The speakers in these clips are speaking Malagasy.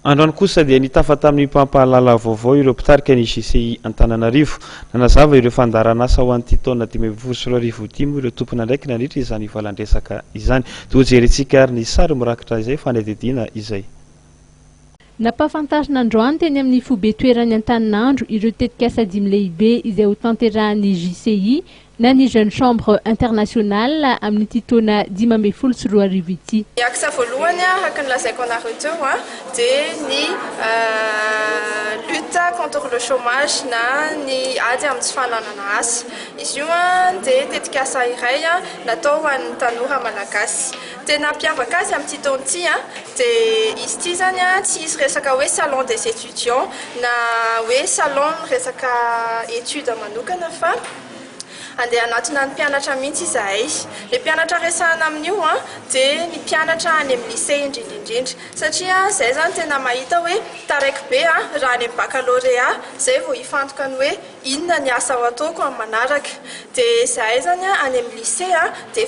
Androany kosa dia nitafa tamin'ny mpampahalala vaovao ireo mpitarika ny JCI Antananarivo. Nanazava ireo fandaran'asa ho an'ity taona 2024 moa ireo tompona ndraiky nandritra izany valandresaka izany. Toa jerentsika ary ny sary mirakitra izay fanadidina izay. Nampahafantarina androany teny amin'ny fobe toerany Antaninandro ireo tetikasa dimy lehibe izay ho tanterahan'ny JCI na ny Jeune Chambre Internationale amin'ny taona 2024 ity. Aksa voalohany araka ny lazaiko anareo teo dia ny lutte contre le chômage na ny ady amin'ny tsy fananana asa. Izy io dia tetikasa iray natao ho an'ny tanora malagasy. Tena mpiavaka azy amin'ity taona ity dia izy ity zany tsy hisy resaka hoe salon des étudiants na hoe salon resaka étude manokana fa andeha anatina ny mpianatra mihitsy izahay. Le mpianatra resahana amin'io dia ny mpianatra any amin'ny lycée indrindrindrindra satria izay zany tena mahita hoe taraiky be raha any amin'ny baccalauréat izay vao hifantoka ny hoe inona ny asa ho ataoko amin'ny manaraka. Dia izahay zany any amin'ny lycée dia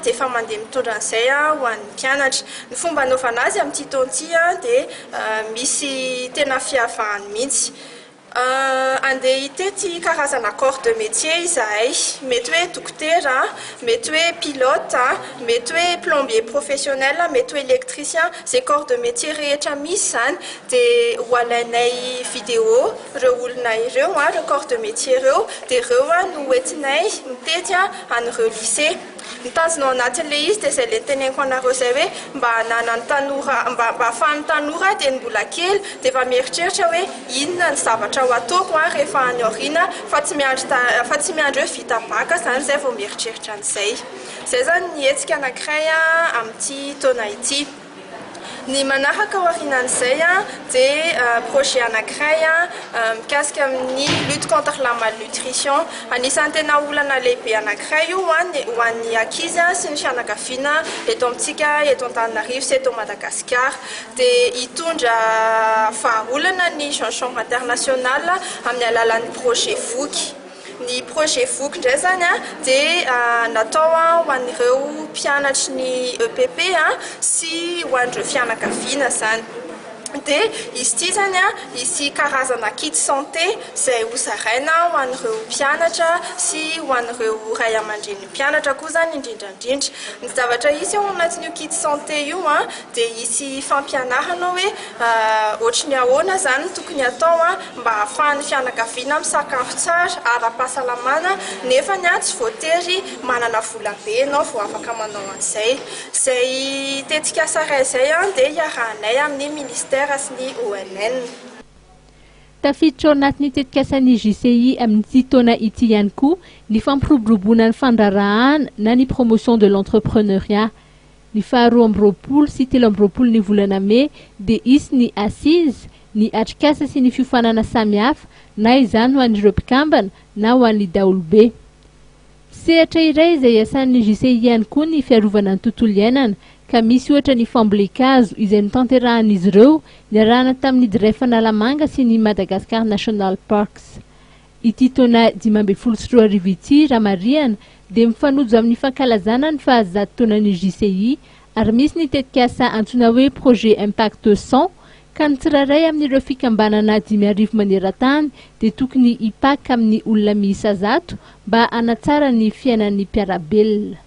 efa mandeha mitondra an'izay ho an'ny mpianatra. Ny fomba anaovana azy amin'ity taona ity dia misy tena fiavahany mihitsy. Andeha hitety karazana corps de métier izahay, mety hoe dokotera, mety hoe pilote, mety hoe plombier professionnel, mety hoe électricien, ces corps de métier rehetra misy zany dia ho alainay vidéo ireo olona ireo le corps de métier ireo dia ireo no entinay mitety an'ireo lycée. Ny tanjona ao anatin'ilay izy dia izay le teneniko anareo izay hoe mba hanana ny tanora, mba ahafahan'ny tanora dia ny mbola kely dia efa mieritreritra hoe inona ny zavatra ho ataoko rehefa any aoriana fa tsy miandry hoe vita baka zany izay vao mieritreritra an'izay. Izay zany ny hetsika anankiray amin'ity taona ity. Ny manaraka aorianan'izay dia projet anankiray mikasika amin'ny lutte contre la malnutrition. Anisan'ny tena olana lehibe anankiray io ho an'ny ankizy sy ny fianakaviana eto amintsika eto Antananarivo sy eto Madagasikara. Dia hitondra vahaolana ny Jeune Chambre Internationale amin'ny alalan'ny projet Voky. Ny projet Voky indray zany dia natao ho an'ireo mpianatry ny EPP sy ho an'ireo fianakaviana zany. Dia izy ity zany isy karazana kit santé izay hozaraina ho an'ireo mpianatra sy ho an'ireo ray aman-dreny mpianatra koa zany indrindrandrindra. Ny zavatra isy ao anatin'io kit santé io dia isy fampianarana hoe ohatry ahoana zany tokony atao mba ahafahan'ny fianakaviana misakafo tsara ara-pahasalamana nefa tsy voatery manana vola be ianao vao afaka manao an'izay. Izay tetikasa iray izay dia iarahanay amin'ny ministère sy ny ONN. Tafiditra ao anatin'ny tetikasan'ny JCI amin'ity taona ity ihany koa ny fampiroboroboana ny fandrarahana na ny promotion de l'entrepreneuriat. Ny 12 sy 13 ny volana May dia isy ny assise, ny atrikasa sy ny fiofanana samihafa na izany ho an'ireo mpikambana na ho an'ny daholobe. Sehatra iray izay iasan'ny JCI ihany koa ny fiarovana ny tontolo iainana ka misy ohatra ny fambolekazo izay notanterahan'izy ireo niarahana tamin'ny Diraifan'Alamanga sy ny Madagascar National Parks. Ity taona 2024 ity ramarihana dia mifanojo amin'ny fankalazana ny fahazato taonan'ny JCI ary misy ny tetikasa antsoina hoe projet Impact 100 ka ny tsirairay amin'ireo fikambanana 5 maneran-tany dia tokony hipaka amin'ny olona miisa 100 mba hanatsara ny fiainan'ny mpiarabelona.